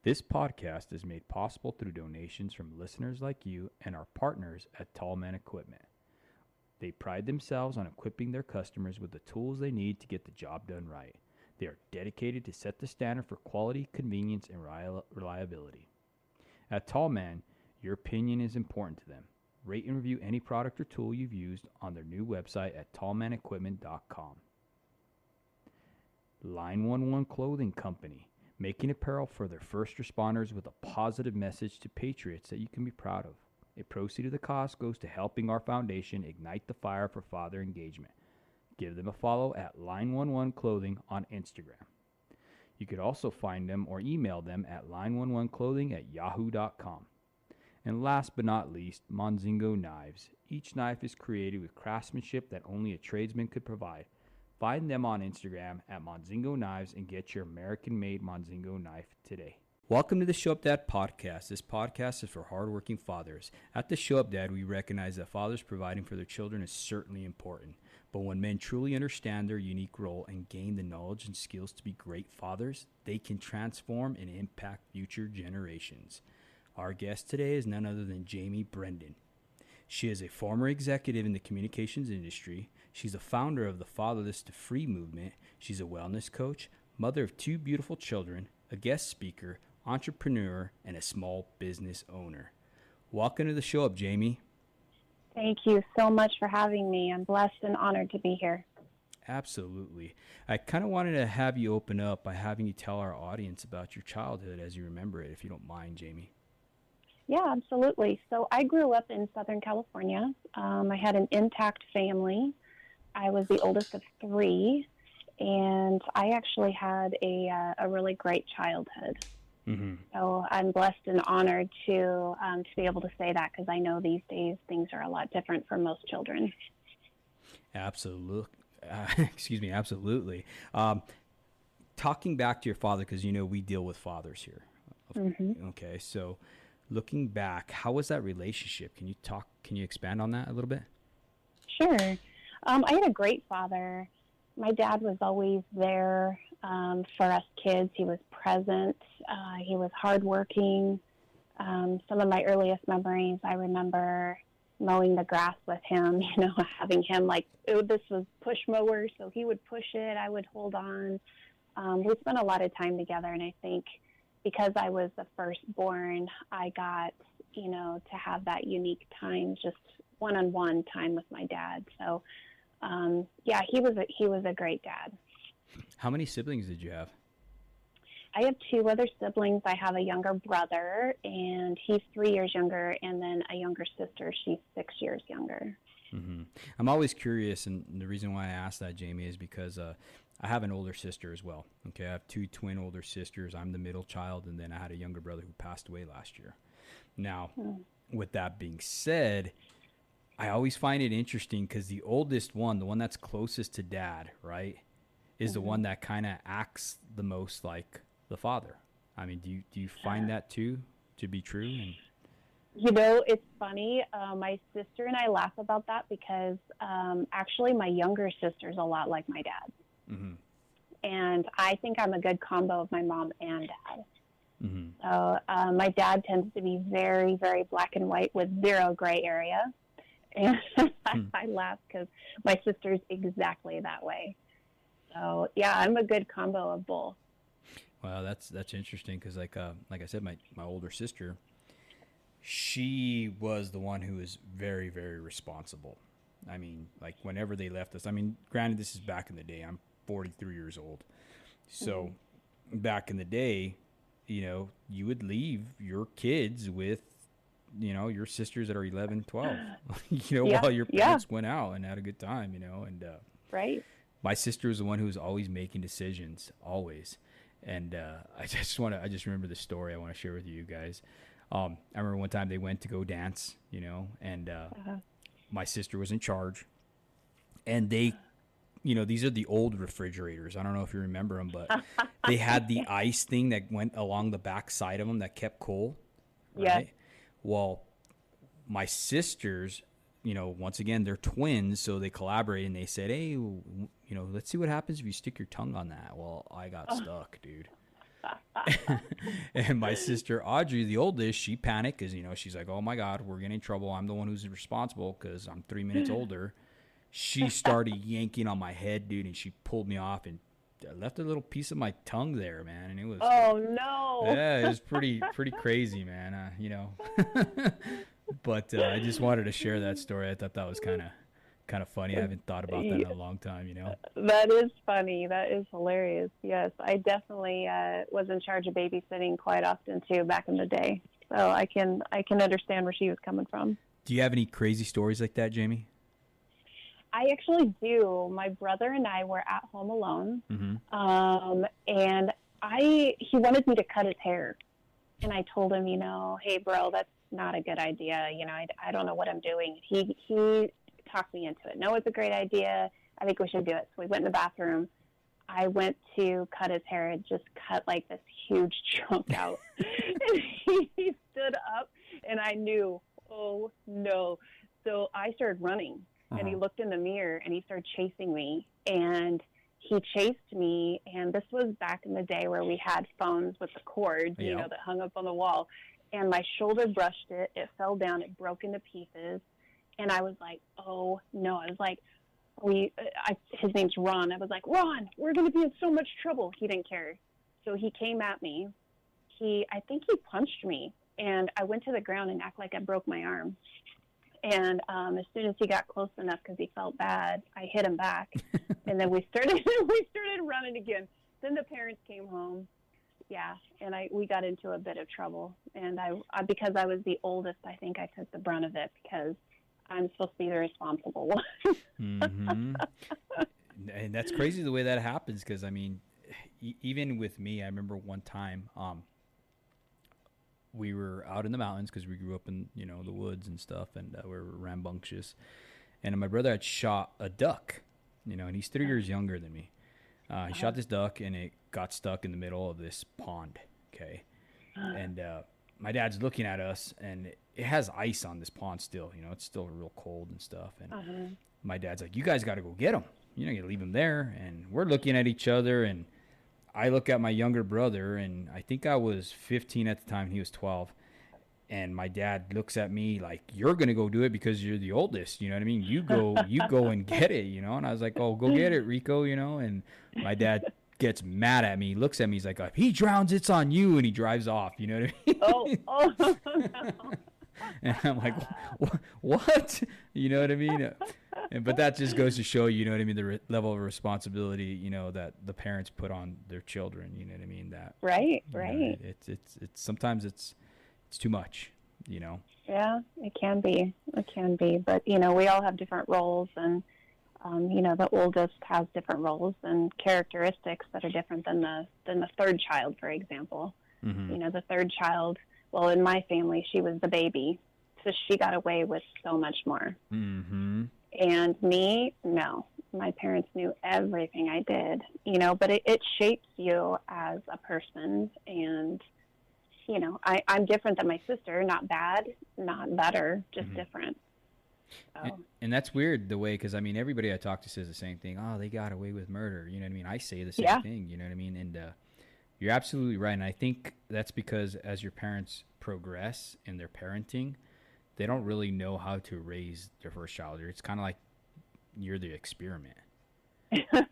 This podcast is made possible through donations from listeners like you and our partners at Tallman Equipment. They pride themselves on equipping their customers with the tools they need to get the job done right. They are dedicated to set the standard for quality, convenience, and reliability. At Tallman, your opinion is important to them. Rate and review any product or tool you've used on their new website at tallmanequipment.com. Line 11 Clothing Company, making apparel for their first responders with a positive message to patriots that you can be proud of. A proceed of the cost goes to helping our foundation ignite the fire for father engagement. Give them a follow at Line 11 Clothing on Instagram. You could also find them or email them at line11clothing@yahoo.com. And last but not least, Monzingo Knives. Each knife is created with craftsmanship that only a tradesman could provide. Find them on Instagram at Monzingo Knives and get your American-made Monzingo knife today. Welcome to the Show Up Dad podcast. This podcast is for hardworking fathers. At the Show Up Dad, we recognize that fathers providing for their children is certainly important. But when men truly understand their unique role and gain the knowledge and skills to be great fathers, they can transform and impact future generations. Our guest today is none other than Jamie Brenden. She is a former executive in the communications industry. She's a founder of the Fatherless to Free movement. She's a wellness coach, mother of 2 beautiful children, a guest speaker, entrepreneur, and a small business owner. Welcome to the show up, Jamie. Thank you so much for having me. I'm blessed and honored to be here. Absolutely. I kind of wanted to have you open up by having you tell our audience about your childhood as you remember it, if you don't mind, Jamie. Yeah, absolutely. So I grew up in Southern California. I had an intact family. I was the oldest of 3, and I actually had a really great childhood. Mm-hmm. So I'm blessed and honored to be able to say that, because I know these days things are a lot different for most children. Absolutely. Absolutely. Talking back to your father, because, we deal with fathers here. Mm-hmm. Okay. So looking back, how was that relationship? Can you expand on that a little bit? Sure. I had a great father. My dad was always there for us kids. He was present. He was hardworking. Some of my earliest memories, I remember mowing the grass with him, having him this was push mower, so he would push it, I would hold on. We spent a lot of time together, and I think because I was the firstborn, I got, to have that unique time, just one-on-one time with my dad. So, he was a great dad. How many siblings did you have? I have 2 other siblings. I have a younger brother, and he's 3 years younger, and then a younger sister. She's 6 years younger. Mm-hmm. I'm always curious, and the reason why I asked that, Jamie, is because I have an older sister as well. Okay, I have 2 twin older sisters. I'm the middle child, and then I had a younger brother who passed away last year. Now, with that being said, I always find it interesting because the oldest one, the one that's closest to dad, right, is the one that kind of acts the most like the father. I mean, do you find that too to be true? And it's funny. My sister and I laugh about that because actually my younger sister's a lot like my dad. Mm-hmm. And I think I'm a good combo of my mom and dad. Mm-hmm. So my dad tends to be very, very black and white with 0 gray area. And I laugh because my sister's exactly that way. So, yeah, I'm a good combo of both. Well, that's interesting because, like I said, my older sister, she was the one who was very, very responsible. I mean, whenever they left us, granted, this is back in the day. I'm 43 years old. So back in the day, you would leave your kids with, your sisters that are 11, 12, while your parents went out and had a good time, and right. My sister was the one who was always making decisions, always. And I just remember the story I want to share with you guys. I remember one time they went to go dance, and my sister was in charge. And they, these are the old refrigerators. I don't know if you remember them, but they had the ice thing that went along the back side of them that kept cool. Right? Yeah. Well, my sisters, once again, they're twins, so they collaborate and they said, hey, let's see what happens if you stick your tongue on that. Well, I got stuck, dude. And my sister Audrey, the oldest, she panicked because, she's like, oh my God, we're getting in trouble. I'm the one who's responsible because I'm 3 minutes older. She started yanking on my head, dude, and she pulled me off and left a little piece of my tongue there, man. And it was, Oh no. yeah, it was pretty crazy, man. But I just wanted to share that story. I thought that was kind of funny. I haven't thought about that in a long time, That is funny. That is hilarious. Yes, I definitely was in charge of babysitting quite often too back in the day. So I can understand where she was coming from. Do you have any crazy stories like that, Jamie? I actually do. My brother and I were at home alone, and he wanted me to cut his hair, and I told him, hey, bro, that's not a good idea. I don't know what I'm doing. He talked me into it. No, it's a great idea. I think we should do it. So we went in the bathroom. I went to cut his hair and just cut like this huge chunk out. And he stood up, and I knew, oh no. So I started running. And he looked in the mirror and he started chasing me, and he chased me. And this was back in the day where we had phones with the cords, that hung up on the wall. And my shoulder brushed it. It fell down. It broke into pieces. And I was like, oh no. I was like, his name's Ron. I was like, Ron, we're going to be in so much trouble. He didn't care. So he came at me. I think he punched me. And I went to the ground and acted like I broke my arm. And as soon as he got close enough, because he felt bad, I hit him back. And then we started running again. Then the parents came home. Yeah, and we got into a bit of trouble. And I because I was the oldest, I think I took the brunt of it because I'm supposed to be the responsible one. And that's crazy the way that happens because, even with me, I remember one time we were out in the mountains because we grew up in, the woods and stuff, and we were rambunctious. And my brother had shot a duck, and he's 3 years younger than me. He shot this duck, and it got stuck in the middle of this pond, okay? And my dad's looking at us, and it has ice on this pond still. It's still real cold and stuff. And my dad's like, you guys got to go get him. You got to leave him there. And we're looking at each other, and I look at my younger brother, and I think I was 15 at the time. He was 12. And my dad looks at me like, you're going to go do it because you're the oldest. You know what I mean? You go and get it, And I was like, oh, go get it, Rico, And my dad gets mad at me, looks at me. He's like, if he drowns, it's on you. And he drives off. You know what I mean? Oh, no. And I'm like, what? You know what I mean? But that just goes to show, the level of responsibility, that the parents put on their children. You know what I mean? That right. It's sometimes it's too much. Yeah, it can be. But we all have different roles, and the oldest has different roles and characteristics that are different than the third child, for example. The third child. Well, in my family, she was the baby, so she got away with so much more. And me, no. My parents knew everything I did, but it shapes you as a person. And, I'm different than my sister. Not bad, not better, just different. So. And that's weird the way, because, everybody I talk to says the same thing. Oh, they got away with murder. You know what I mean? I say the same thing. You know what I mean? And you're absolutely right. And I think that's because as your parents progress in their parenting, they don't really know how to raise their first child. It's kind of like you're the experiment.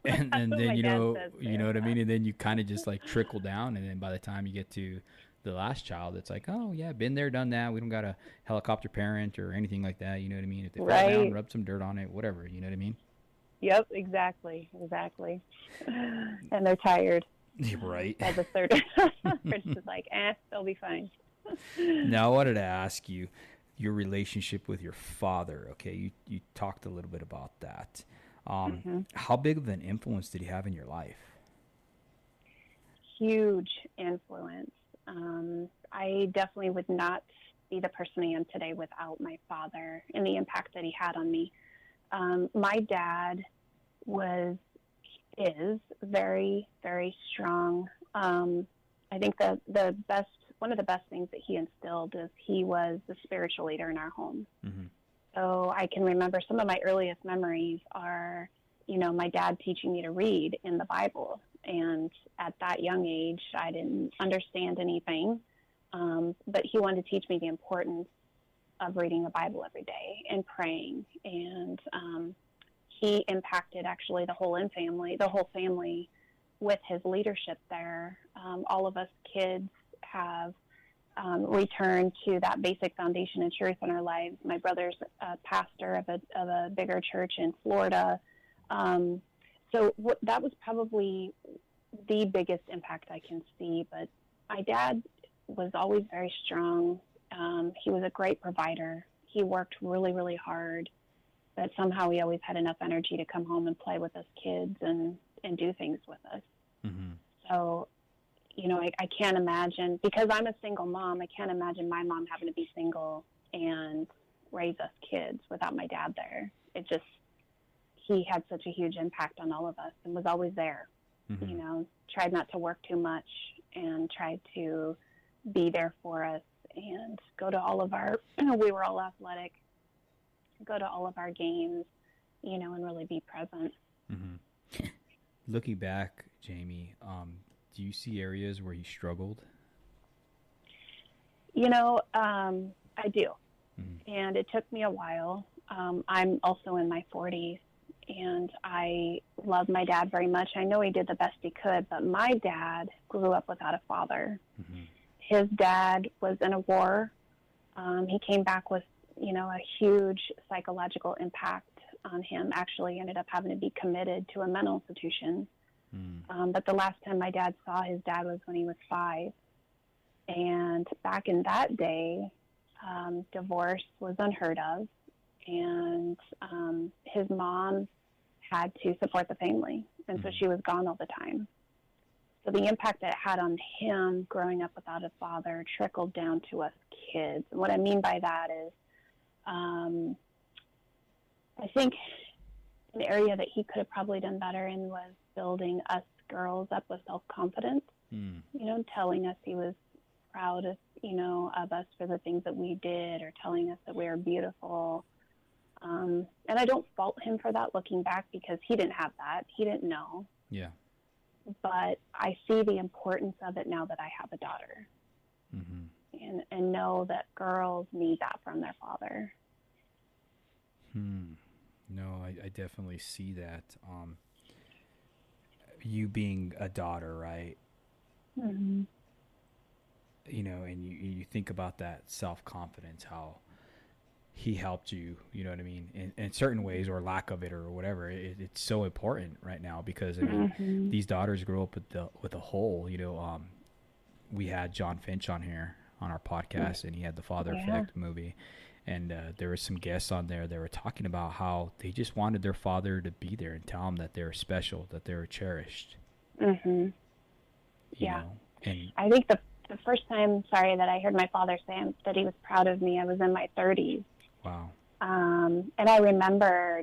and then, you know what I mean? And then you kind of just like trickle down. And then by the time you get to the last child, it's like, oh, yeah, been there, done that. We don't got a helicopter parent or anything like that. You know what I mean? If they fall down, rub some dirt on it, whatever. You know what I mean? Yep, exactly. And they're tired. Right. By the third. It's just like, they'll be fine. Now, I wanted to ask you your relationship with your father. Okay, you talked a little bit about that. How big of an influence did he have in your life? Huge influence. I definitely would not be the person I am today without my father and the impact that he had on me. My dad is very, very strong. I think one of the best things that he instilled is he was the spiritual leader in our home. So I can remember some of my earliest memories are, my dad teaching me to read in the Bible. And at that young age, I didn't understand anything. But he wanted to teach me the importance of reading the Bible every day and praying. And he impacted actually the whole family with his leadership there. All of us kids have returned to that basic foundation and truth in our lives. My brother's a pastor of a bigger church in Florida. That was probably the biggest impact I can see. But my dad was always very strong. He was a great provider. He worked really, really hard, but somehow he always had enough energy to come home and play with us kids and do things with us. Mm-hmm. So, I can't imagine, because I'm a single mom, I can't imagine my mom having to be single and raise us kids without my dad there. He had such a huge impact on all of us and was always there. Mm-hmm. Tried not to work too much and tried to be there for us and go to all of our, we were all athletic, go to all of our games, and really be present. Mm-hmm. Looking back, Jamie, do you see areas where he struggled? I do. Mm-hmm. And it took me a while. I'm also in my 40s, and I love my dad very much. I know he did the best he could, but my dad grew up without a father. Mm-hmm. His dad was in a war. He came back with, a huge psychological impact on him. Actually ended up having to be committed to a mental institution. But the last time my dad saw his dad was when he was 5. And back in that day, divorce was unheard of. And his mom had to support the family. And so she was gone all the time. So the impact that it had on him growing up without a father trickled down to us kids. And what I mean by that is, I think an area that he could have probably done better in was building us girls up with self-confidence, telling us he was proud of, of us for the things that we did, or telling us that we were beautiful. And I don't fault him for that looking back, because he didn't have that. He didn't know. Yeah. But I see the importance of it now that I have a daughter, and know that girls need that from their father. No, I definitely see that. You being a daughter, right? Mm-hmm. And you think about that self-confidence, how he helped you, you know what I mean, in certain ways, or lack of it, or whatever. It's so important right now, because I mean, these daughters grow up with a hole. We had John Finch on here on our podcast, and he had the Father Effect movie, and there were some guests on there that were talking about how they just wanted their father to be there and tell them that they were special, that they were cherished. Mm-hmm. Yeah. And I think the first time, that I heard my father say that he was proud of me, I was in my 30s. Wow. And I remember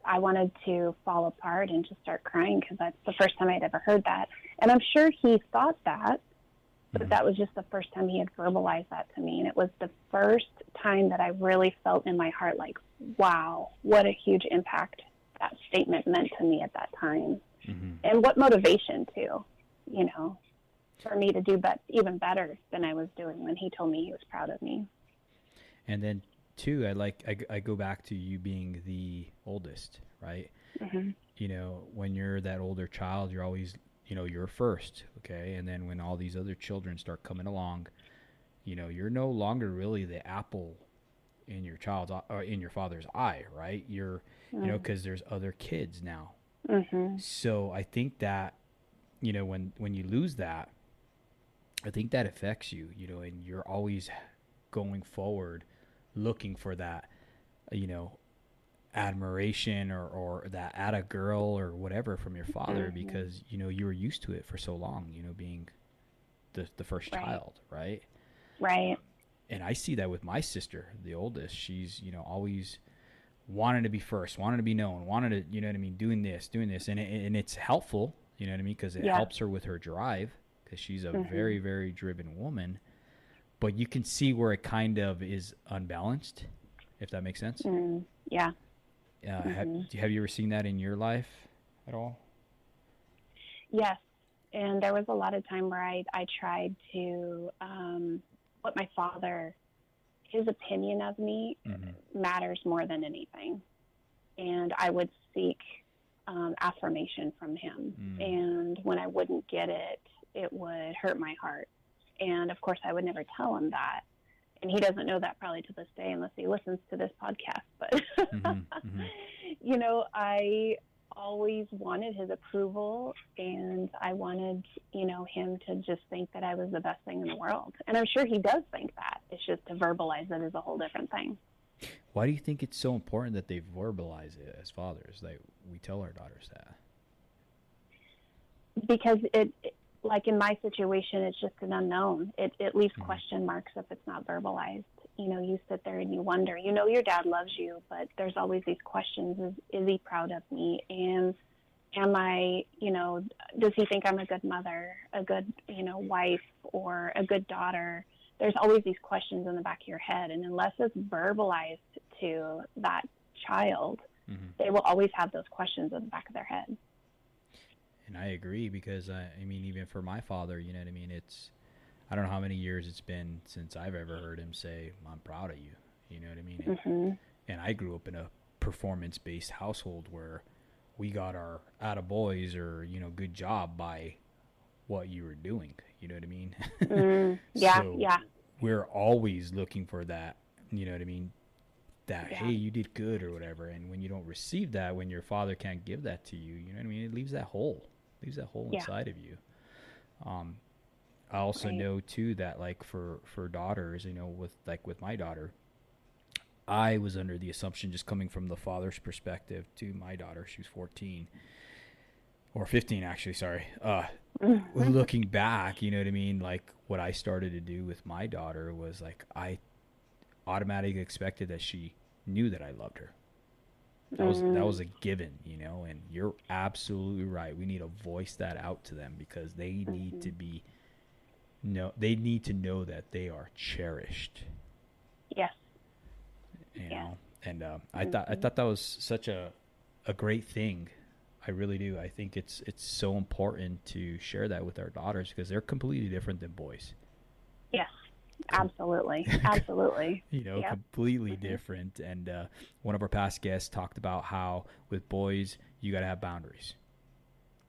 I wanted to fall apart and just start crying, because that's the first time I'd ever heard that. And I'm sure he thought that, but that was just the first time he had verbalized that to me. And it was the first time that I really felt in my heart, like, wow, what a huge impact that statement meant to me at that time. And what motivation too, for me to do even better than I was doing when he told me he was proud of me. And then too, I go back to you being the oldest, right? When you're that older child, you're always, you're first, okay? And then when all these other children start coming along, you're no longer really the apple in your child's or in your father's eye, right? You're, because there's other kids now. So I think that, when you lose that, I think that affects you, and you're always going forward looking for that, admiration or that atta girl or whatever from your father, because, you were used to it for so long, being the first child, right? Right. And I see that with my sister, the oldest. She's, always wanted to be first, wanted to be known, wanted to, doing this. And it's helpful, because it helps her with her drive, because she's a very, very driven woman. But you can see where it kind of is unbalanced, if that makes sense. Yeah. Have you ever seen that in your life at all? Yes. And there was a lot of time where I tried to, put my father, his opinion of me matters more than anything. And I would seek affirmation from him. And when I wouldn't get it, it would hurt my heart. And of course, I would never tell him that. And he doesn't know that probably to this day unless he listens to this podcast. But, you know, I always wanted his approval, and I wanted, you know, him to just think that I was the best thing in the world. And I'm sure he does think that. It's just to verbalize it is a whole different thing. Why do you think it's so important that they verbalize it as fathers? Like, we tell our daughters that. Because like in my situation, it's just an unknown. It leaves question marks if it's not verbalized. You know, you sit there and you wonder, you know, your dad loves you, but there's always these questions. Is he proud of me? And am I, you know, does he think I'm a good mother, a good, you know, wife, or a good daughter? There's always these questions in the back of your head. And unless it's verbalized to that child, they will always have those questions in the back of their head. And I agree, because I mean, even for my father, you know what I mean? I don't know how many years it's been since I've ever heard him say, I'm proud of you. You know what I mean? And I grew up in a performance-based household where we got our attaboys or, you know, good job by what you were doing. You know what I mean? So we're always looking for that, you know what I mean? That, hey, you did good or whatever. And when you don't receive that, when your father can't give that to you, you know what I mean? It leaves that hole. Inside of you. I also know too that, like, for daughters, you know, with my daughter, I was under the assumption, just coming from the father's perspective to my daughter, she was 14 or 15 actually, sorry. Looking back, you know what I mean? Like, what I started to do with my daughter was, like, I automatically expected that she knew that I loved her. That was a given, you know, and you're absolutely right. We need to voice that out to them, because they need to be, they need to know that they are cherished. Yes. You know, and I thought that was such a great thing. I really do. I think it's so important to share that with our daughters, because they're completely different than boys. Yes. Absolutely. Absolutely. You know, completely different. And one of our past guests talked about how with boys, you got to have boundaries,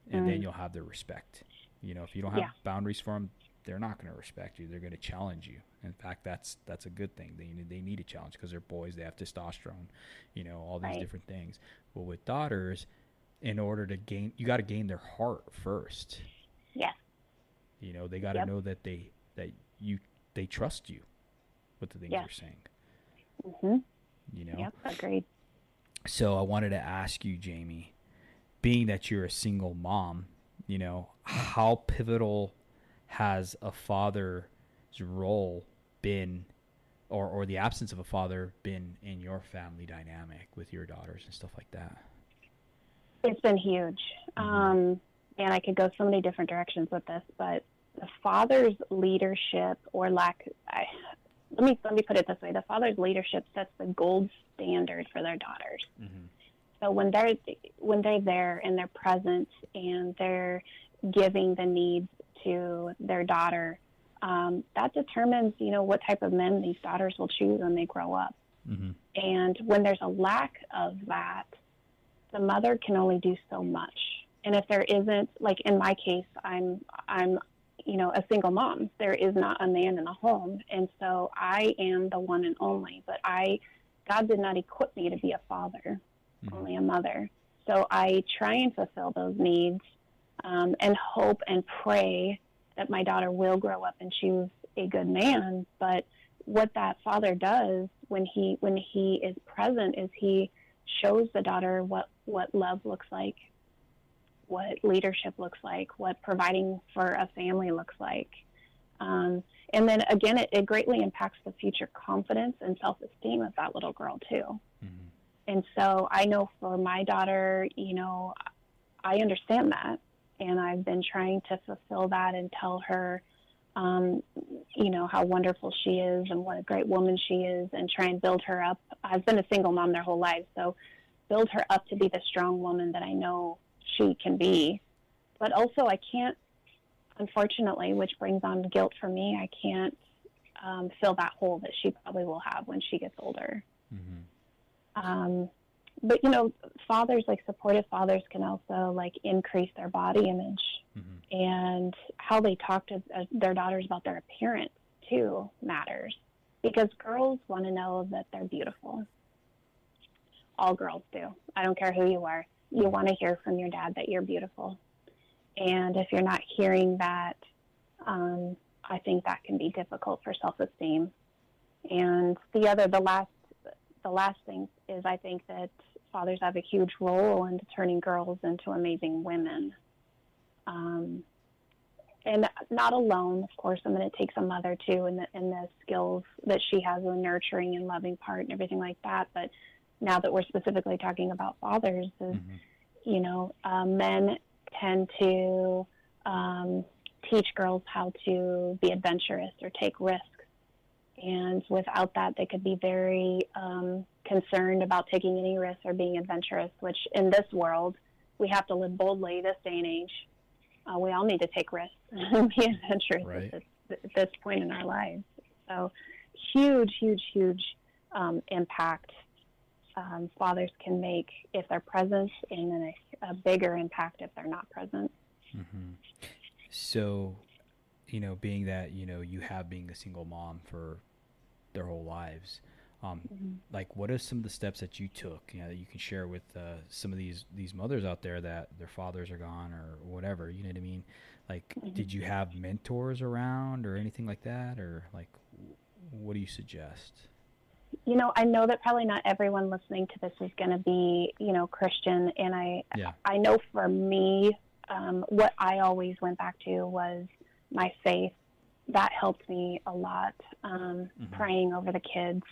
and then you'll have their respect. You know, if you don't have boundaries for them, they're not going to respect you. They're going to challenge you. In fact, that's a good thing. They need a challenge, because they're boys. They have testosterone, you know, all these different things. But with daughters, in order to gain, you got to gain their heart first. Yes. You know, they got to know that they trust you with the things you're saying. You know? Yep, agreed. So I wanted to ask you, Jamie, being that you're a single mom, you know, how pivotal has a father's role been, or the absence of a father been, in your family dynamic with your daughters and stuff like that? It's been huge. And I could go so many different directions with this, but the father's leadership, or lack, let me put it this way: the father's leadership sets the gold standard for their daughters. So when they're there and they're present and they're giving the needs to their daughter, that determines, you know, what type of men these daughters will choose when they grow up. And when there's a lack of that, the mother can only do so much. And if there isn't, like in my case, I'm you know, a single mom. There is not a man in the home. And so I am the one and only, but God did not equip me to be a father, only a mother. So I try and fulfill those needs, and hope and pray that my daughter will grow up and choose a good man. But what that father does when he is present is he shows the daughter what love looks like, what leadership looks like, what providing for a family looks like. And then again, it greatly impacts the future confidence and self-esteem of that little girl too. And so I know for my daughter, you know, I understand that, and I've been trying to fulfill that and tell her, you know, how wonderful she is and what a great woman she is, and try and build her up. I've been a single mom their whole life, so build her up to be the strong woman that I know she can be. but also I can't, unfortunately, which brings on guilt for me, I can't fill that hole that she probably will have when she gets older. But fathers, like supportive fathers, can also like increase their body image, and how they talk to their daughters about their appearance too matters, because girls want to know that they're beautiful. All girls do. I don't care who you are. You want to hear from your dad that you're beautiful. And if you're not hearing that, I think that can be difficult for self-esteem. And the last thing is, I think that fathers have a huge role in turning girls into amazing women. And not alone, of course. I mean, it takes a mother too, and the skills that she has, the nurturing and loving part and everything like that. But now that we're specifically talking about fathers, is men tend to teach girls how to be adventurous or take risks. And without that, they could be very concerned about taking any risks or being adventurous, which in this world, we have to live boldly this day and age. We all need to take risks and be adventurous at this point in our lives. So huge impact fathers can make if they're present, and then a bigger impact if they're not present. So, being that, you have being a single mom for their whole lives, like what are some of the steps that you took, that you can share with some of these mothers out there that their fathers are gone or whatever, you know what I mean? Like, did you have mentors around or anything like that? Or like, what do you suggest? I know that probably not everyone listening to this is going to be, Christian. And I know for me, what I always went back to was my faith. That helped me a lot, praying over the kids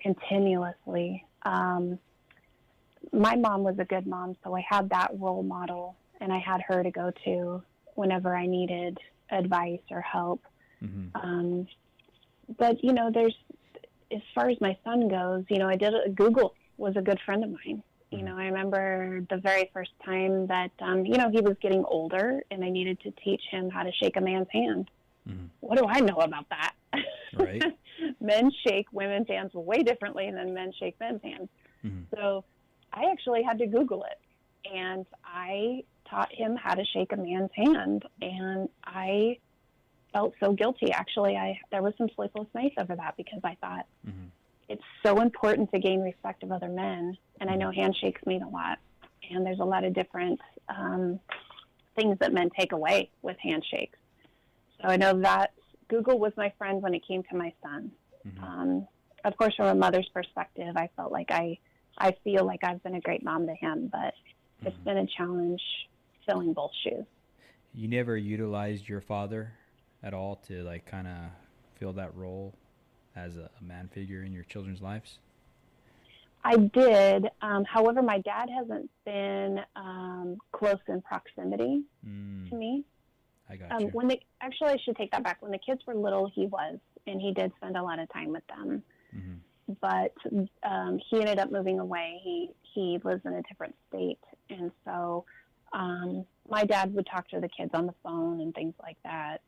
continuously. My mom was a good mom, so I had that role model, and I had her to go to whenever I needed advice or help. But, there's, as far as my son goes, Google was a good friend of mine. I remember the very first time that, he was getting older and I needed to teach him how to shake a man's hand. What do I know about that? Right. Men shake women's hands way differently than men shake men's hands. So I actually had to Google it, and I taught him how to shake a man's hand, and I felt so guilty. Actually, there was some sleepless nights over that, because I thought it's so important to gain respect of other men. And I know handshakes mean a lot, and there's a lot of different things that men take away with handshakes. So I know that Google was my friend when it came to my son. Of course, from a mother's perspective, I felt like I feel like I've been a great mom to him, but it's been a challenge filling both shoes. You never utilized your father at all to like kind of fill that role as a man figure in your children's lives? I did. However, my dad hasn't been close in proximity to me. I got you. Actually, I should take that back. When the kids were little, he was, and he did spend a lot of time with them. But he ended up moving away. He lives in a different state, and so my dad would talk to the kids on the phone and things like that.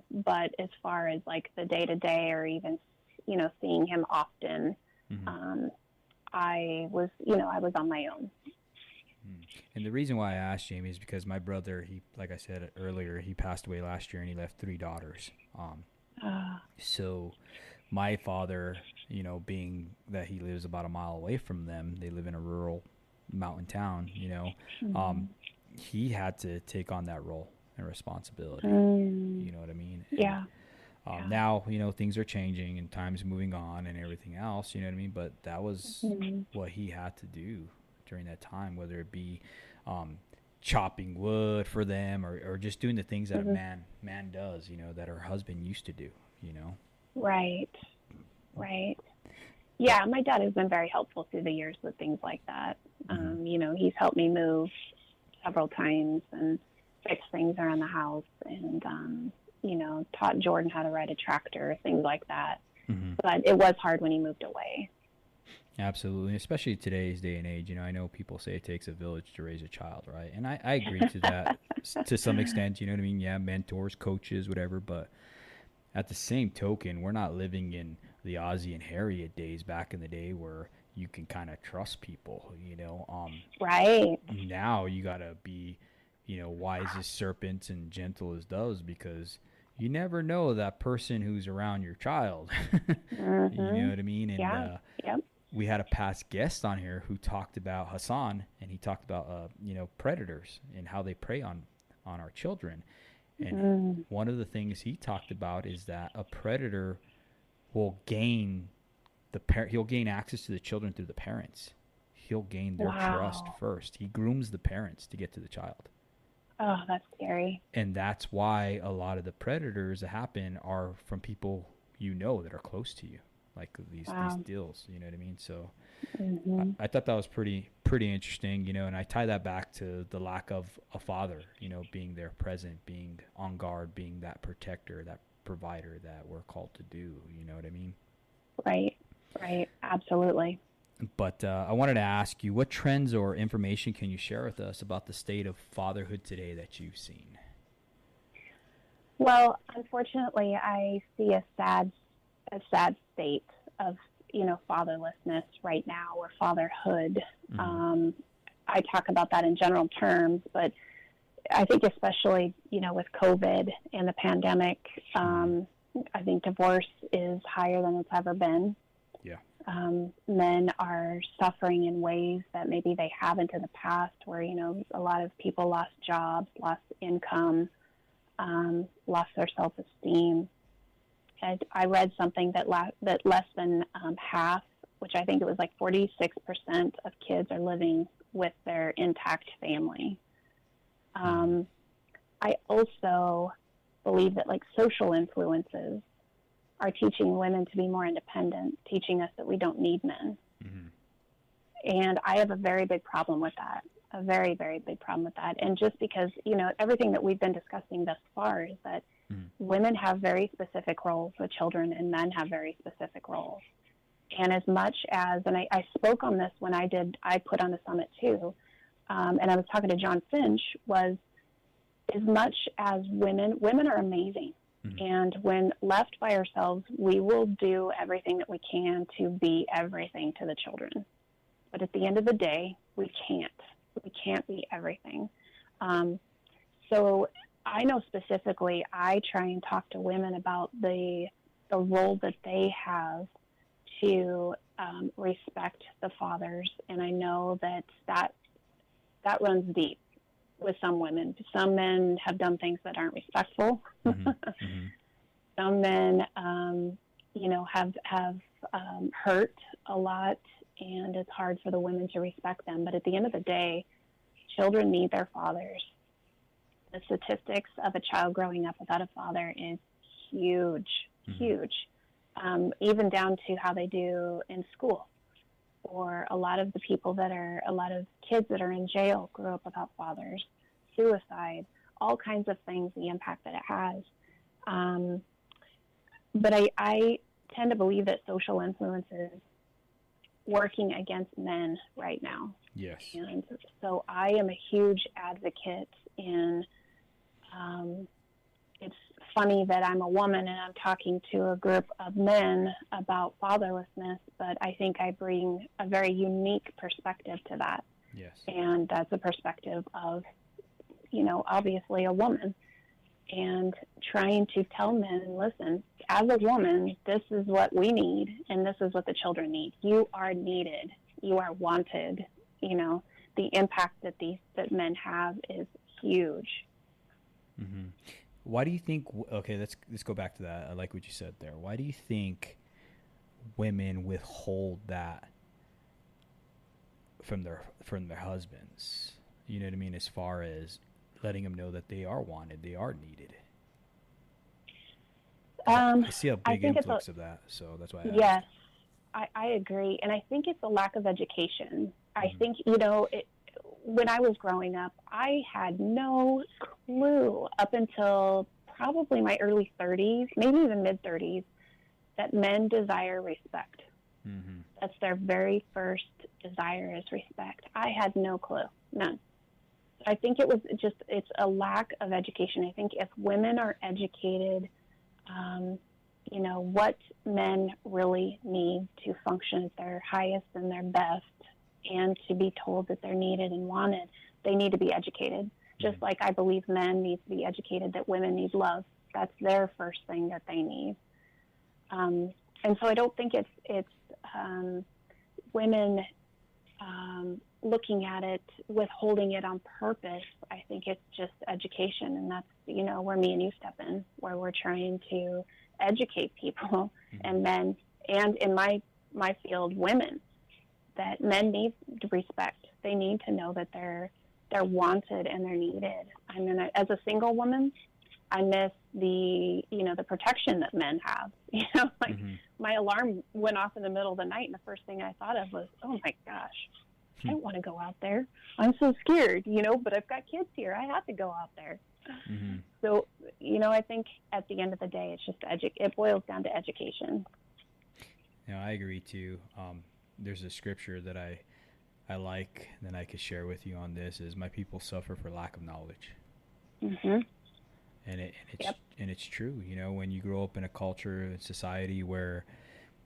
But as far as like the day-to-day or even, seeing him often, I was on my own. And the reason why I asked, Jamie, is because my brother, like I said earlier, he passed away last year and he left 3 daughters. So my father, being that he lives about a mile away from them, they live in a rural mountain town, he had to take on that role and responsibility. You know what I mean? Yeah. Now, things are changing and time's moving on and everything else, you know what I mean? But that was what he had to do during that time, whether it be chopping wood for them or just doing the things that a man does, that her husband used to do, Right. Yeah, my dad has been very helpful through the years with things like that. He's helped me move several times and fix things around the house, and taught Jordan how to ride a tractor, things like that. But it was hard when he moved away. Absolutely, especially today's day and age. You know, I know people say it takes a village to raise a child, right? And I agree to that to some extent. You know what I mean? Yeah, mentors, coaches, whatever. But at the same token, we're not living in the Ozzie and Harriet days back in the day where you can kind of trust people. Right. Now you gotta be, wise as serpents and gentle as doves because you never know that person who's around your child. You know Mhm. what I mean? And Yeah. Yep. we had a past guest on here who talked about Hassan, and he talked about predators and how they prey on our children. And Mm. one of the things he talked about is that a predator will gain he'll gain access to the children through the parents. He'll gain their trust Wow. first. He grooms the parents to get to the child. Oh, that's scary. And that's why a lot of the predators that happen are from people that are close to you, like these Wow. deals. You know what I mean? So Mhm. I thought that was pretty interesting, and I tie that back to the lack of a father, being there present, being on guard, being that protector, that provider that we're called to do. You know what I mean? Right. Right. Absolutely. But I wanted to ask you, what trends or information can you share with us about the state of fatherhood today that you've seen? Well, unfortunately, I see a sad state of fatherlessness right now, or fatherhood. Mm-hmm. Um, I talk about that in general terms, but I think especially with COVID and the pandemic, I think divorce is higher than it's ever been. Yeah. Men are suffering in ways that maybe they haven't in the past, where a lot of people lost jobs, lost income, lost their self-esteem. And I read something that less than half, which I think it was like 46% of kids are living with their intact family. I also believe that social influences are teaching women to be more independent, teaching us that we don't need men. Mm-hmm. And I have a very big problem with that, a very, very big problem with that. And just because, everything that we've been discussing thus far is that women have very specific roles with children and men have very specific roles. And as much as, and I spoke on this when I put on a summit too, and I was talking to John Finch, was as much as women are amazing. And when left by ourselves, we will do everything that we can to be everything to the children. But at the end of the day, we can't. We can't be everything. So I know specifically, I try and talk to women about the role that they have to respect the fathers. And I know that runs deep with some women. Some men have done things that aren't respectful. Some men, have hurt a lot, and it's hard for the women to respect them. But at the end of the day, children need their fathers. The statistics of a child growing up without a father is huge, huge. Even down to how they do in school. Or a lot of kids that are in jail grew up without fathers. Suicide, all kinds of things, the impact that it has. But I tend to believe that social influence is working against men right now. Yes. And so I am a huge advocate in, it's funny that I'm a woman and I'm talking to a group of men about fatherlessness, but I think I bring a very unique perspective to that. Yes. And that's a perspective of, obviously a woman, and trying to tell men, listen, as a woman, this is what we need and this is what the children need. You are needed. You are wanted. The impact that men have is huge. Mm-hmm. Why do you think? Okay, let's go back to that. I like what you said there. Why do you think women withhold that from their husbands? You know what I mean? As far as letting them know that they are wanted, they are needed. I see a big influx of that, so that's why I asked. Yes, I agree, and I think it's a lack of education. I think when I was growing up, I had no clue up until probably my early 30s, maybe even mid 30s, that men desire respect. That's their very first desire is respect. I had no clue, none. I think it's a lack of education. I think if women are educated, what men really need to function at their highest and their best, and to be told that they're needed and wanted, they need to be educated. Just like I believe men need to be educated that women need love. That's their first thing that they need. And so I don't think it's women looking at it, withholding it on purpose. I think it's just education, and that's, where me and you step in, where we're trying to educate people and men, and in my field, women, that men need respect. They need to know that they're wanted and they're needed. I mean, as a single woman, I miss the protection that men have. My alarm went off in the middle of the night, and the first thing I thought of was, oh my gosh, I don't want to go out there. I'm so scared, but I've got kids here. I have to go out there. Mm-hmm. So, I think at the end of the day, it's just it boils down to education. I agree too. There's a scripture that I like that I could share with you on this is, my people suffer for lack of knowledge. Mm-hmm. And it's true. When you grow up in a culture and society where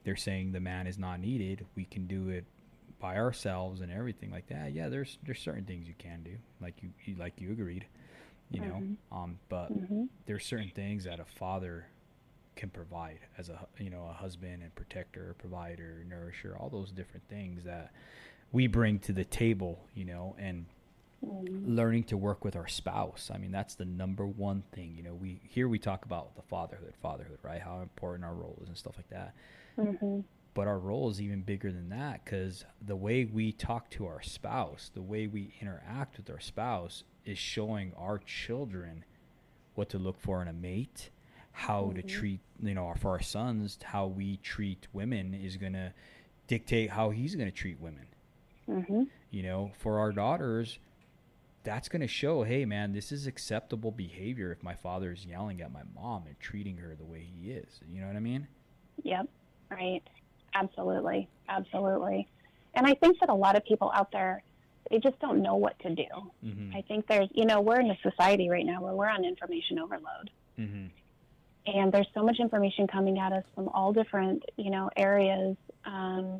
they're saying the man is not needed, we can do it by ourselves and everything like that. Yeah, there's certain things you can do, like you agreed, but there's certain things that a father can provide as a husband and protector, provider, nourisher, all those different things that we bring to the table, and learning to work with our spouse. I mean, that's the number one thing. We talk about the fatherhood, right? How important our role is and stuff like that. Mm-hmm. But our role is even bigger than that, because the way we talk to our spouse, the way we interact with our spouse, is showing our children what to look for in a mate, how to treat, for our sons, how we treat women is going to dictate how he's going to treat women. Mm-hmm. For our daughters, that's going to show, hey, man, this is acceptable behavior if my father is yelling at my mom and treating her the way he is. You know what I mean? Yep, right. Absolutely. Absolutely. And I think that a lot of people out there, they just don't know what to do. Mm-hmm. I think there's, we're in a society right now where we're on information overload. Mm-hmm. And there's so much information coming at us from all different, areas,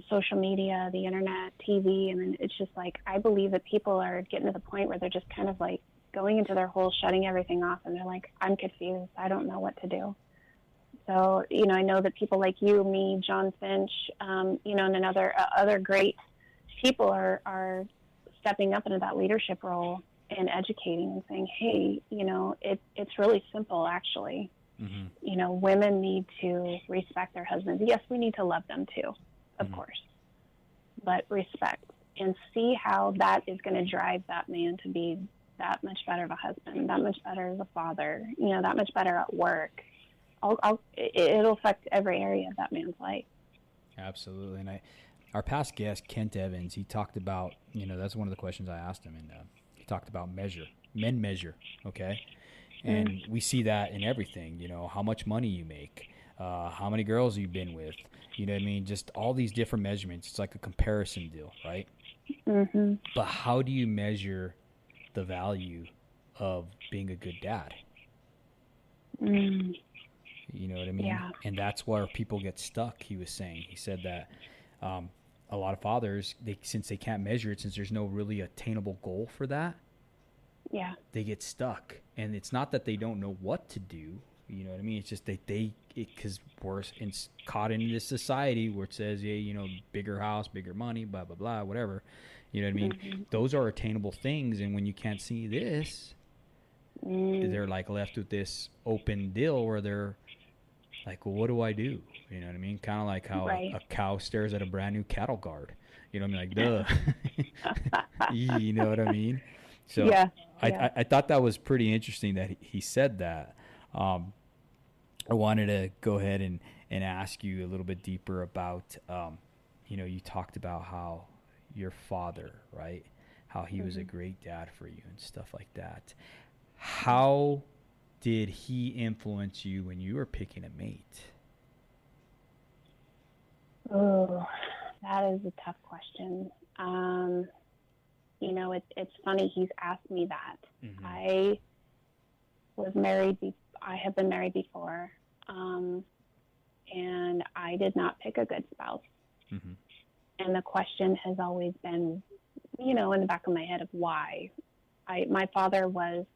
social media, the internet, TV. And then it's just like, I believe that people are getting to the point where they're just kind of like going into their hole, shutting everything off. And they're like, I'm confused. I don't know what to do. So, I know that people like you, me, John Finch, and other great people are stepping up into that leadership role and educating and saying, hey, it's really simple, actually. Mm-hmm. Women need to respect their husbands. Yes, we need to love them too, of course, but respect, and see how that is going to drive that man to be that much better of a husband, that much better as a father, that much better at work. It'll affect every area of that man's life. Absolutely. And our past guest, Kent Evans, he talked about, that's one of the questions I asked him, and he talked about men measure, okay? And we see that in everything, how much money you make, how many girls you've been with, just all these different measurements. It's like a comparison deal, right? Mm-hmm. But how do you measure the value of being a good dad? You know what I mean? Yeah. And that's where people get stuck, he was saying. He said that a lot of fathers, since they can't measure it, since there's no really attainable goal for that, yeah, they get stuck. And it's not that they don't know what to do. You know what I mean? It's just because we're caught in this society where it says, yeah, bigger house, bigger money, blah, blah, blah, whatever. You know what I mean? Mm-hmm. Those are attainable things. And when you can't see this, they're like left with this open deal where they're like, well, what do I do? You know what I mean? Kind of like how a cow stares at a brand new cattle guard. You know what I mean? Like, duh. You know what I mean? So yeah. I thought that was pretty interesting that he said that. I wanted to go ahead and ask you a little bit deeper about, you talked about how your father, right? How he was a great dad for you and stuff like that. How did he influence you when you were picking a mate? Oh, That is a tough question. You know, it's funny he's asked me that. Mm-hmm. I was married. I have been married before, and I did not pick a good spouse. Mm-hmm. And the question has always been, you know, in the back of my head of why. My father was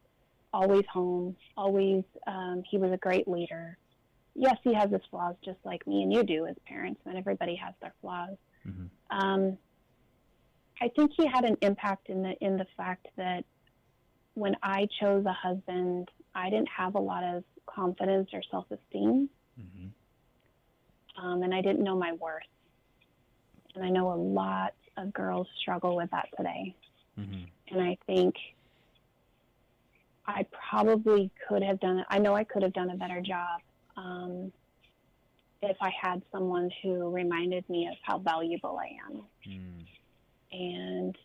always home, always. He was a great leader. Yes, he has his flaws, just like me and you do as parents, and everybody has their flaws. Mm-hmm. I think he had an impact in the fact that when I chose a husband, I didn't have a lot of confidence or self-esteem, mm-hmm. And I didn't know my worth. And I know a lot of girls struggle with that today. Mm-hmm. And I think I probably could have done it. I know I could have done a better job if I had someone who reminded me of how valuable I am. Mm. And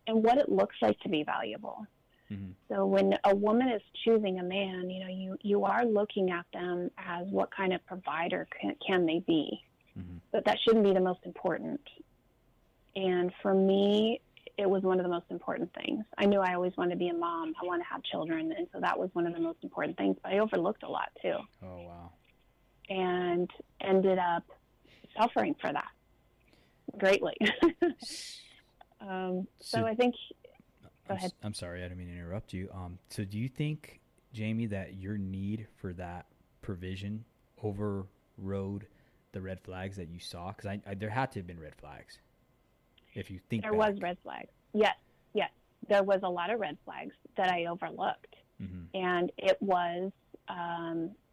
what it looks like to be valuable. Mm-hmm. So when a woman is choosing a man, you know, you are looking at them as what kind of provider can they be. Mm-hmm. But that shouldn't be the most important. And for me, it was one of the most important things. I knew I always wanted to be a mom. I wanted to have children. And so that was one of the most important things. But I overlooked a lot, too. Oh, wow. And ended up suffering for that greatly. So I think... Go ahead. I'm sorry, I didn't mean to interrupt you. So do you think, Jamie, that your need for that provision overrode the red flags that you saw? Because I there had to have been red flags. If you think there back. was red flags. Yes. There was a lot of red flags that I overlooked. Mm-hmm. And it was,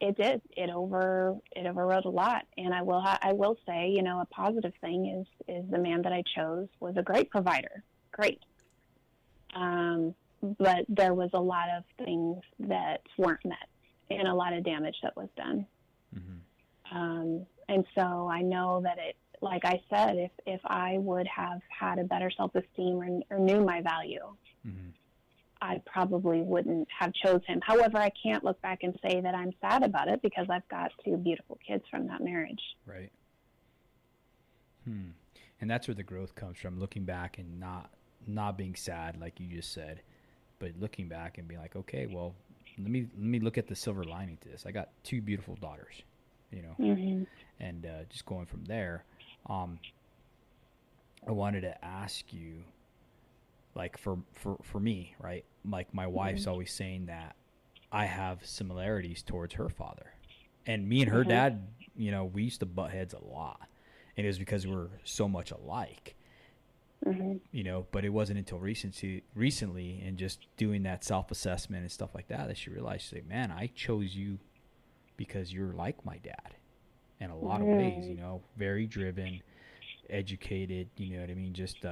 it overrode a lot. And I will say, you know, a positive thing is the man that I chose was a great provider. Great. But there was a lot of things that weren't met and a lot of damage that was done. Mm-hmm. And so I know that like I said, if I would have had a better self-esteem or knew my value, mm-hmm. I probably wouldn't have chose him. However, I can't look back and say that I'm sad about it because I've got 2 beautiful kids from that marriage. Right. And that's where the growth comes from, looking back and not being sad like you just said, but looking back and being like, okay, well, let me look at the silver lining to this. I got 2 beautiful daughters, you know, mm-hmm. and just going from there. I wanted to ask you, like for me, right? Like my wife's mm-hmm. always saying that I have similarities towards her father, and me and her mm-hmm. dad, you know, we used to butt heads a lot, and it was because we're so much alike. Mm-hmm. You know, but it wasn't until recently and just doing that self-assessment and stuff like that she realized, she's like, man, I chose you because you're like my dad in a lot of ways, you know, very driven, educated, you know what I mean? Just,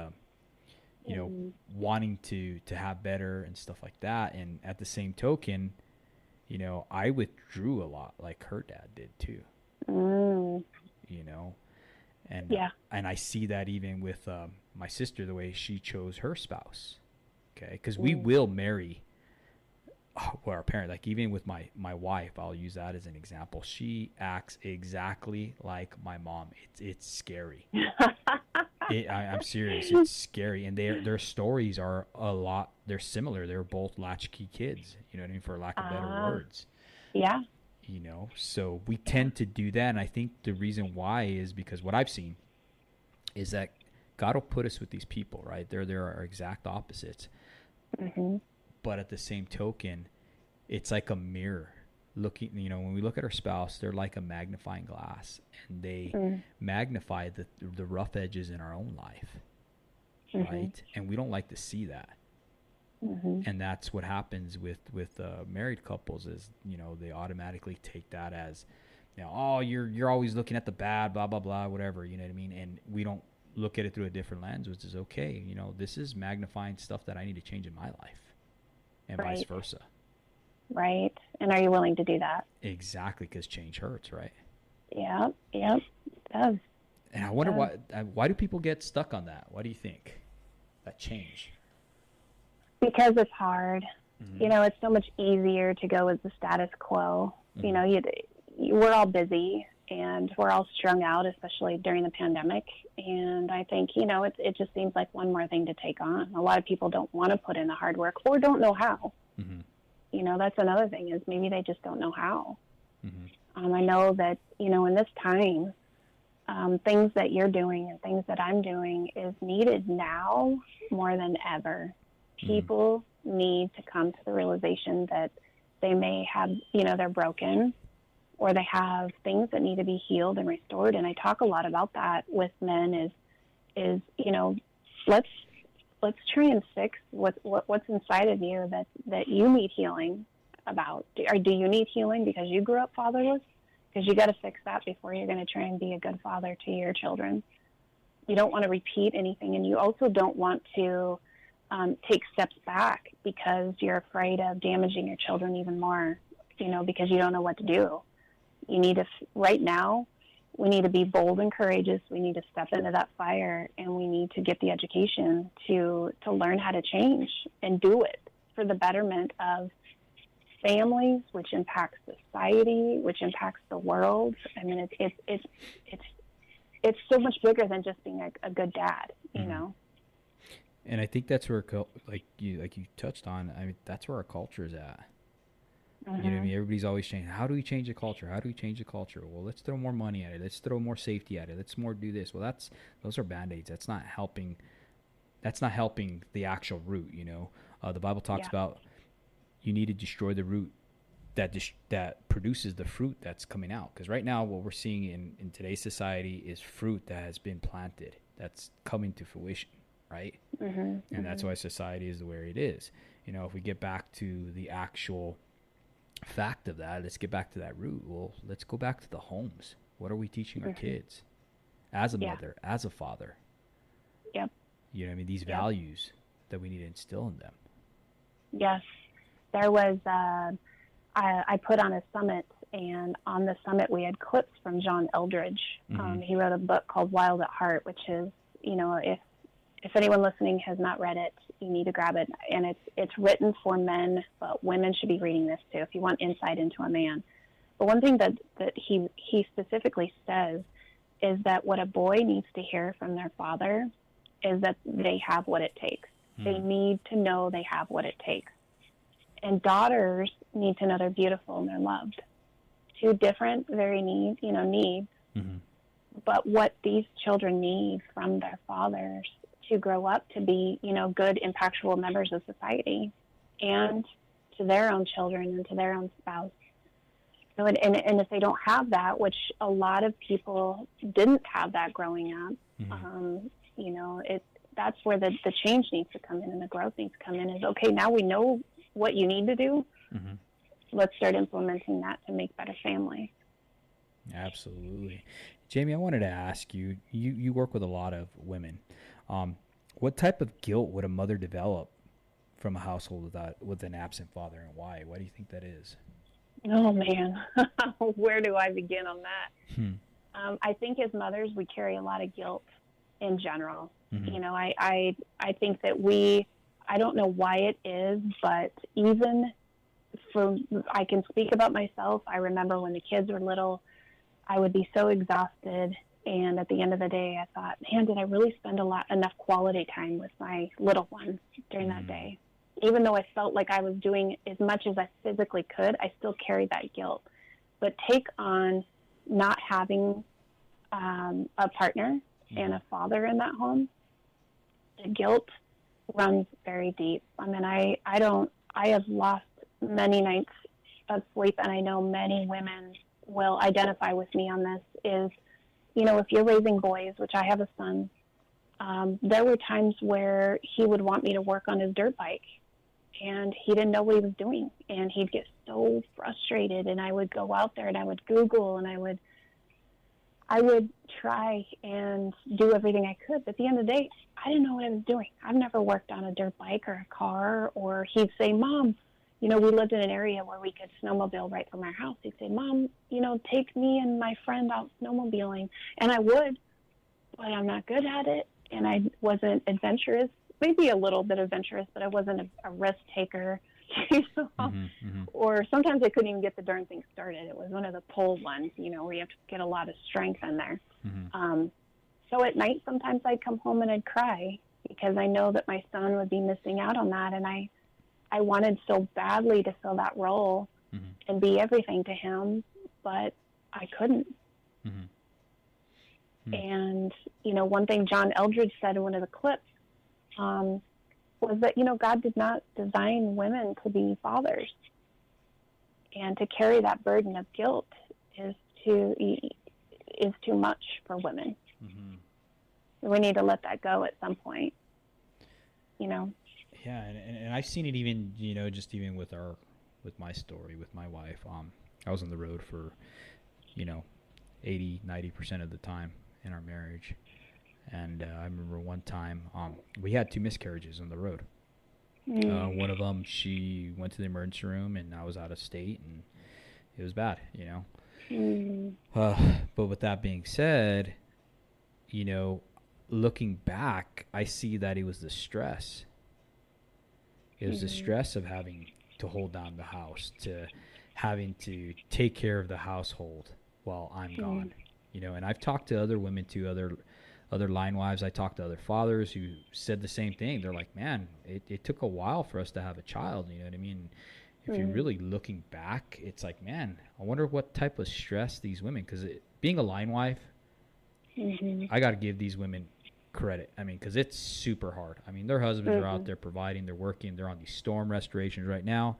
you know, wanting to have better and stuff like that. And at the same token, you know, I withdrew a lot like her dad did too, you know, and, and I see that even with, my sister, the way she chose her spouse. Okay. Because we will marry our parent. Like even with my wife, I'll use that as an example. She acts exactly like my mom. It's scary. I'm serious. It's scary. And their stories are a lot. They're similar. They're both latchkey kids, you know what I mean? For lack of better words. Yeah. You know, so we tend to do that. And I think the reason why is because what I've seen is that God will put us with these people, right? They're our exact opposites. Mm-hmm. But at the same token, it's like a mirror looking, you know, when we look at our spouse, they're like a magnifying glass, and they magnify the rough edges in our own life, right? And we don't like to see that. And that's what happens with married couples is, you know, they automatically take that as, you know, oh, you're always looking at the bad, blah, blah, blah, whatever, you know what I mean? And we don't look at it through a different lens, which is okay. You know, this is magnifying stuff that I need to change in my life, and vice versa. Right. And are you willing to do that? Exactly, because change hurts, right? Yeah. It does. And I wonder why do people get stuck on that? Why do you think that change? Because it's hard. You know, it's so much easier to go with the status quo. You know, we're all busy. and we're all strung out, especially during the pandemic. And I think, you know, it just seems like one more thing to take on. A lot of people don't want to put in the hard work or don't know how. Mm-hmm. You know, that's another thing, is maybe they just don't know how. Mm-hmm. I know that, you know, in this time, things that you're doing and things that I'm doing is needed now more than ever. Mm-hmm. People need to come to the realization that they may have, you know, they're broken, or they have things that need to be healed and restored. And I talk a lot about that with men is, you know, let's try and fix what's inside of you that you need healing about. Do you need healing because you grew up fatherless? Because you got to fix that before you're going to try and be a good father to your children. You don't want to repeat anything, and you also don't want to take steps back because you're afraid of damaging your children even more, you know, because you don't know what to do. You need to, right now, we need to be bold and courageous. We need to step into that fire, and we need to get the education to learn how to change and do it for the betterment of families, which impacts society, which impacts the world. I mean, it's so much bigger than just being a good dad, you Mm-hmm. know. And I think that's where, like you touched on, I mean, that's where our culture is at. Mm-hmm. You know what I mean? Everybody's always saying, how do we change the culture? How do we change the culture? Well, let's throw more money at it. Let's throw more safety at it. Let's more do this. Well, those are Band-Aids. That's not helping. That's not helping the actual root, you know. The Bible talks about you need to destroy the root that produces the fruit that's coming out. Because right now what we're seeing in today's society is fruit that has been planted, that's coming to fruition, right? Mm-hmm. And that's why society is where it is. You know, if we get back to the actual fact of that, let's get back to that root. Well, let's go back to the homes. What are we teaching our kids as a mother, as a father? Yep. You know what I mean? These values that we need to instill in them. Yes. There was, I put on a summit, and on the summit we had clips from John Eldredge. Mm-hmm. He wrote a book called Wild at Heart, which is, you know, if anyone listening has not read it, you need to grab it. And it's written for men, but women should be reading this too if you want insight into a man. But one thing that he specifically says is that what a boy needs to hear from their father is that they have what it takes. They need to know they have what it takes. And daughters need to know they're beautiful and they're loved. Two different, very needs. Mm-hmm. But what these children need from their fathers to grow up to be, you know, good, impactful members of society, and to their own children and to their own spouse. So, and if they don't have that, which a lot of people didn't have that growing up, you know, that's where the change needs to come in and the growth needs to come in. Is, okay, now we know what you need to do. Mm-hmm. Let's start implementing that to make better families. Absolutely. Jamie, I wanted to ask you, you work with a lot of women. What type of guilt would a mother develop from a household with an absent father, and why? Why do you think that is? Oh, man. Where do I begin on that? I think as mothers, we carry a lot of guilt in general. Mm-hmm. You know, I think that I don't know why it is, but even I can speak about myself. I remember when the kids were little, I would be so exhausted. And at the end of the day, I thought, man, did I really spend enough quality time with my little one during that day? Even though I felt like I was doing as much as I physically could, I still carried that guilt. But take on not having a partner and a father in that home, the guilt runs very deep. I mean, I have lost many nights of sleep, and I know many women will identify with me on this, is, you know, if you're raising boys, which I have a son, there were times where he would want me to work on his dirt bike, and he didn't know what he was doing, and he'd get so frustrated, and I would go out there and I would Google, and I would try and do everything I could, but at the end of the day, I didn't know what I was doing. I've never worked on a dirt bike or a car. Or he'd say, Mom, you know, we lived in an area where we could snowmobile right from our house. He'd say, Mom, you know, take me and my friend out snowmobiling. And I would, but I'm not good at it. And I wasn't adventurous, maybe a little bit adventurous, but I wasn't a risk taker. you know? Mm-hmm. Or sometimes I couldn't even get the darn thing started. It was one of the pole ones, you know, where you have to get a lot of strength in there. Mm-hmm. So at night, sometimes I'd come home and I'd cry because I know that my son would be missing out on that. And I wanted so badly to fill that role Mm-hmm. and be everything to him, but I couldn't. Mm-hmm. And, you know, one thing John Eldredge said in one of the clips was that, you know, God did not design women to be fathers. And to carry that burden of guilt is too much for women. Mm-hmm. We need to let that go at some point, you know. Yeah, and I've seen it even, you know, just even with my story with my wife. I was on the road for, you know, 80-90% of the time in our marriage, and I remember one time we had 2 miscarriages on the road. One of them, she went to the emergency room, and I was out of state, and it was bad, you know. But with that being said, you know, looking back, I see that it was the stress. It was the stress of having to hold down the house, to having to take care of the household while I'm gone. You know, and I've talked to other women too, other line wives. I talked to other fathers who said the same thing. They're like, man, it took a while for us to have a child. You know what I mean? If you're really looking back, it's like, man, I wonder what type of stress these women, because being a line wife, I got to give these women credit. I mean, because it's super hard. I mean, their husbands are out there providing, they're working, they're on these storm restorations right now.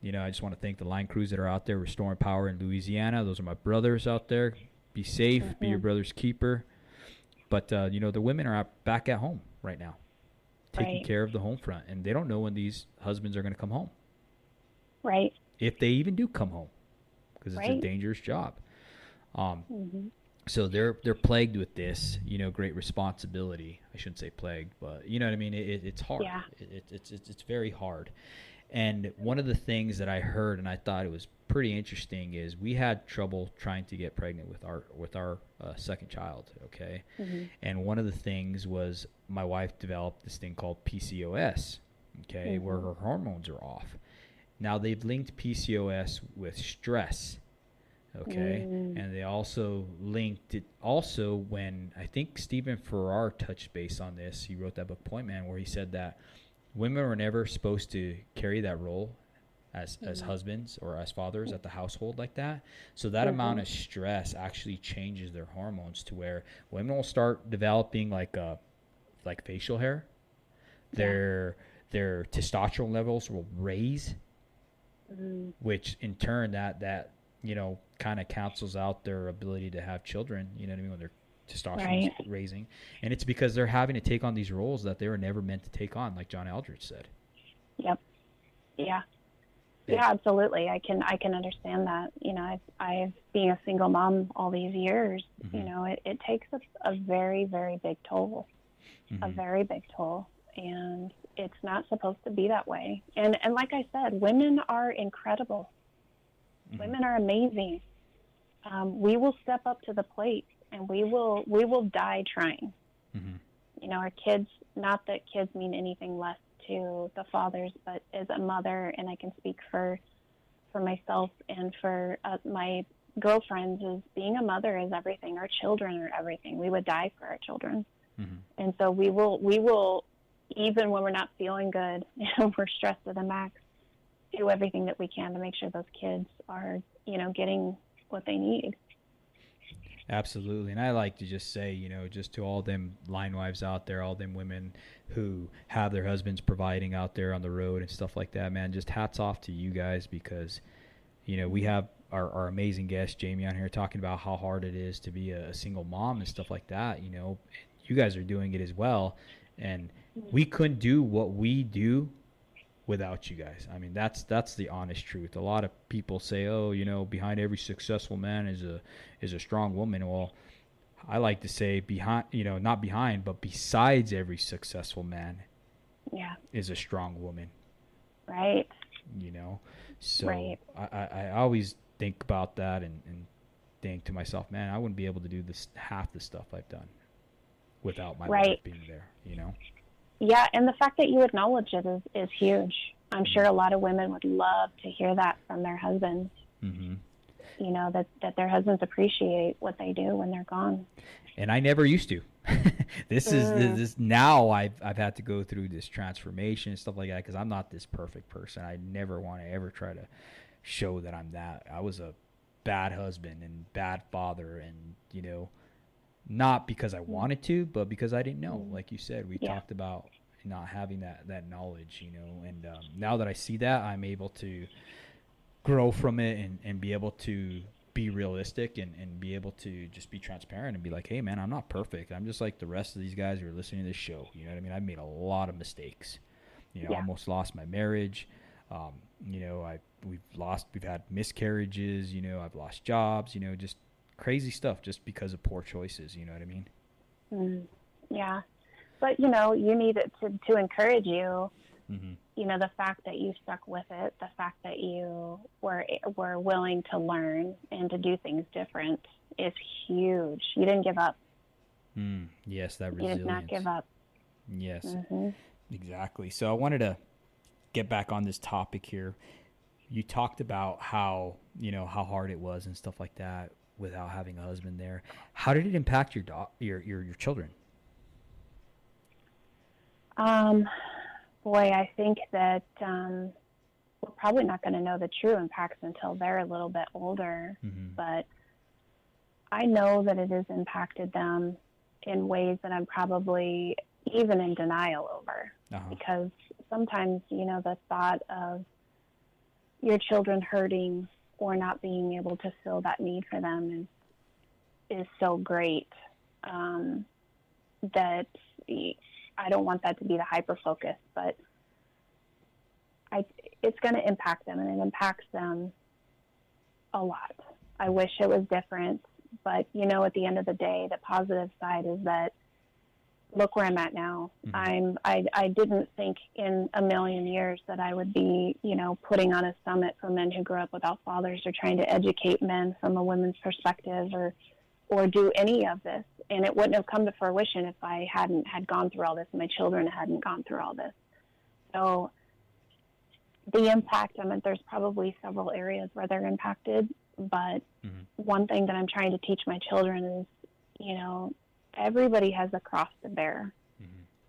You know, I just want to thank the line crews that are out there restoring power in Louisiana. Those are my brothers out there. Be safe, be your brother's keeper. But, you know, the women are back at home right now, taking care of the home front, and they don't know when these husbands are going to come home. Right. If they even do come home, because it's a dangerous job. So they're plagued with this, you know, great responsibility. I shouldn't say plagued, but you know what I mean? It's hard. Yeah. It's very hard. And one of the things that I heard, and I thought it was pretty interesting, is we had trouble trying to get pregnant with our second child, okay? And one of the things was my wife developed this thing called PCOS, okay, where her hormones are off. Now they've linked PCOS with stress. Okay, and they also linked it also when I think Stephen Farrar touched base on this. He wrote that book Point Man, where he said that women were never supposed to carry that role as husbands or as fathers at the household like that. So that amount of stress actually changes their hormones to where women will start developing like facial hair. Their testosterone levels will raise, which in turn that you know, kind of cancels out their ability to have children, you know what I mean, when their testosterone is raising. And it's because they're having to take on these roles that they were never meant to take on, like John Eldredge said. Yep. Yeah. Yeah, absolutely. I can understand that. You know, I've being a single mom all these years, you know, it takes a very, very big toll, a very big toll. And it's not supposed to be that way. And like I said, women are incredible. Women are amazing. We will step up to the plate, and we will die trying. You know, our kids. Not that kids mean anything less to the fathers, but as a mother, and I can speak for myself and for my girlfriends, is being a mother is everything. Our children are everything. We would die for our children, and so we will even when we're not feeling good and we're stressed to the max, do everything that we can to make sure those kids are, you know, getting what they need. Absolutely. And I like to just say, you know, just to all them line wives out there, all them women who have their husbands providing out there on the road and stuff like that, man, just hats off to you guys, because, you know, we have our amazing guest, Jamie, on here talking about how hard it is to be a single mom and stuff like that. You know, you guys are doing it as well. And we couldn't do what we do without you guys. I mean, that's the honest truth. A lot of people say, oh, you know, behind every successful man is a strong woman. Well, I like to say behind, you know, not behind, but besides every successful man is a strong woman. Right. You know, so I always think about that and think to myself, man, I wouldn't be able to do this half the stuff I've done without my wife being there, you know? Yeah, and the fact that you acknowledge it is huge. I'm sure a lot of women would love to hear that from their husbands. Mm-hmm. You know, that their husbands appreciate what they do when they're gone. And I never used to. This now I've had to go through this transformation and stuff like that because I'm not this perfect person. I never want to ever try to show that I'm that. I was a bad husband and bad father, and not because I wanted to, but because I didn't know. Like you said, we talked about not having that knowledge, and now that I see that, I'm able to grow from it and be able to be realistic and be able to just be transparent and be like, hey man, I'm not perfect. I'm just like the rest of these guys who are listening to this show. You know what I mean? I've made a lot of mistakes. Almost lost my marriage. We've had miscarriages. I've lost jobs. Just crazy stuff just because of poor choices. You know what I mean? Yeah, but you need it to encourage you. Mm-hmm. The fact that you stuck with it, the fact that you were willing to learn and to do things different is huge. You didn't give up. Yes, that resilience. You did not give up. Yes, exactly. So I wanted to get back on this topic here. You talked about how hard it was and stuff like that without having a husband there. How did it impact your children? Boy, I think that we're probably not going to know the true impacts until they're a little bit older. Mm-hmm. But I know that it has impacted them in ways that I'm probably even in denial over. Because sometimes, the thought of your children hurting or not being able to fill that need for them is so great that I don't want that to be the hyper focus, but it's going to impact them, and it impacts them a lot. I wish it was different, but at the end of the day, the positive side is that look where I'm at now. Mm-hmm. I didn't think in a million years that I would be, putting on a summit for men who grew up without fathers, or trying to educate men from a women's perspective, or do any of this. And it wouldn't have come to fruition if I hadn't had gone through all this and my children hadn't gone through all this. So the impact, there's probably several areas where they're impacted, but one thing that I'm trying to teach my children is, everybody has a cross to bear,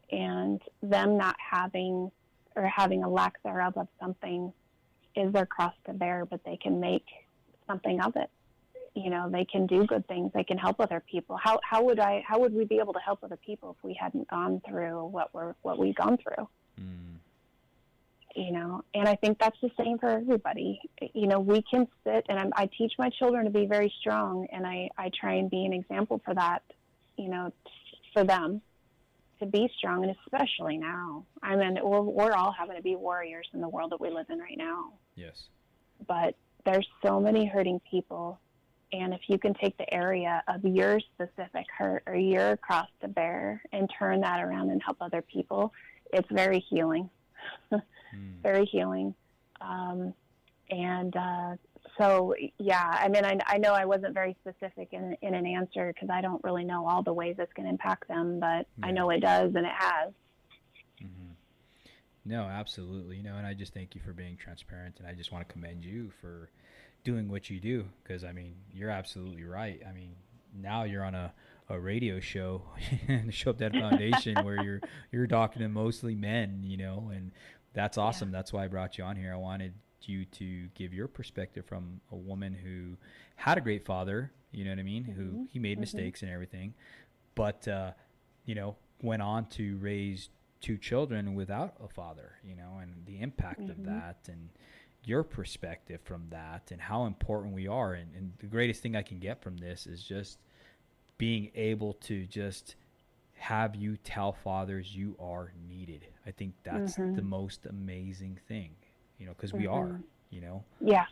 and them not having or having a lack thereof of something is their cross to bear, but they can make something of it. They can do good things. They can help other people. How would we be able to help other people if we hadn't gone through what we've gone through? And I think that's the same for everybody. We can sit, and I teach my children to be very strong, and I try and be an example for that, for them to be strong, and especially now. We're all having to be warriors in the world that we live in right now. Yes. But there's so many hurting people. And if you can take the area of your specific hurt or your cross to bear and turn that around and help other people, it's very healing. Very healing. So, yeah, I know I wasn't very specific in an answer because I don't really know all the ways it's going to impact them, but I know it does, and it has. No, absolutely. And I just thank you for being transparent, and I just want to commend you for doing what you do, because you're absolutely right. Now you're on a radio show the Show Up Dad Foundation where you're talking to mostly men, and that's awesome. That's why I brought you on here. I wanted you to give your perspective from a woman who had a great father, who he made mistakes and everything, but went on to raise 2 children without a father, and the impact of that, and your perspective from that, and how important we are. And the greatest thing I can get from this is just being able to just have you tell fathers you are needed. I think that's the most amazing thing, because we are, Yeah.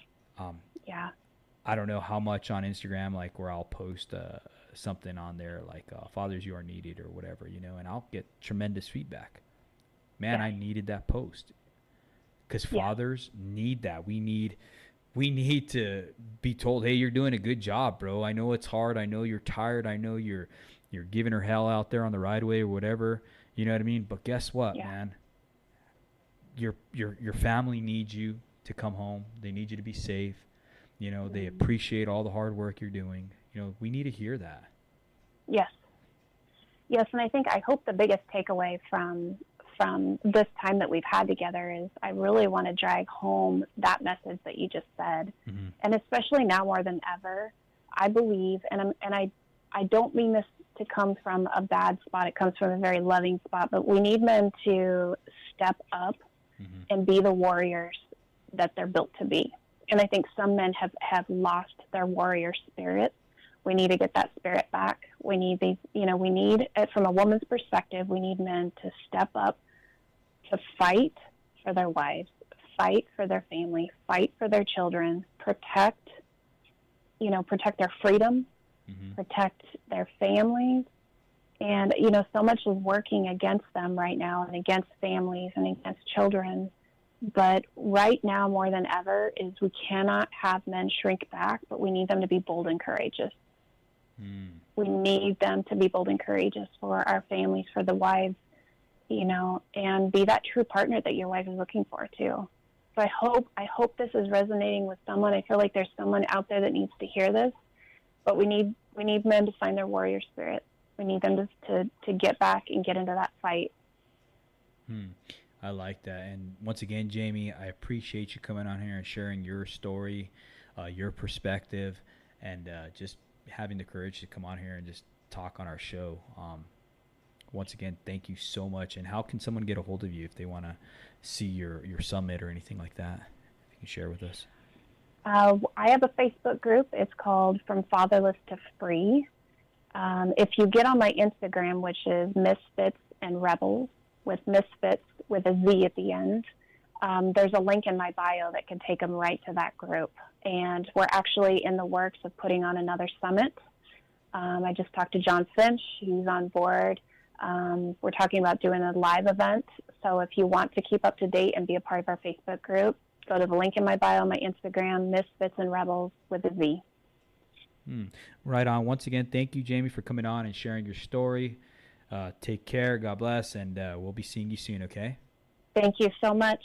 I don't know how much on Instagram, like where I'll post something on there like fathers you are needed or whatever, and I'll get tremendous feedback. Man, I needed that post. Because fathers need that. We need to be told, hey, you're doing a good job, bro. I know it's hard. I know you're tired. I know you're giving her hell out there on the right way or whatever. You know what I mean? But guess what, man? your family needs you to come home. They need you to be safe. You know, they appreciate all the hard work you're doing. You know, we need to hear that. Yes. Yes, and I hope the biggest takeaway from this time that we've had together is I really want to drag home that message that you just said. Mm-hmm. And especially now more than ever, I believe, and I don't mean this to come from a bad spot. It comes from a very loving spot, but we need men to step up and be the warriors that they're built to be. And I think some men have lost their warrior spirit. We need to get that spirit back. We need these, we need, from a woman's perspective, we need men to step up, to fight for their wives, fight for their family, fight for their children, protect their freedom, protect their families. And, so much is working against them right now and against families and against children. But right now, more than ever, is we cannot have men shrink back, but we need them to be bold and courageous. We need them to be bold and courageous for our families, for the wives, and be that true partner that your wife is looking for too. So I hope this is resonating with someone. I feel like there's someone out there that needs to hear this, but we need men to find their warrior spirit. We need them to get back and get into that fight. I like that. And once again, Jamie, I appreciate you coming on here and sharing your story, your perspective, and just having the courage to come on here and just talk on our show. Once again, thank you so much. And how can someone get a hold of you if they want to see your summit or anything like that? If you can share with us. I have a Facebook group. It's called From Fatherless to Free. If you get on my Instagram, which is Misfits and Rebels, with Misfits with a Z at the end, there's a link in my bio that can take them right to that group. And we're actually in the works of putting on another summit. I just talked to John Finch. He's on board. We're talking about doing a live event. So if you want to keep up to date and be a part of our Facebook group, go to the link in my bio, my Instagram, Misfits and Rebels with a Z. Right on. Once again, thank you, Jamie, for coming on and sharing your story. Take care. God bless. And we'll be seeing you soon, okay? Thank you so much.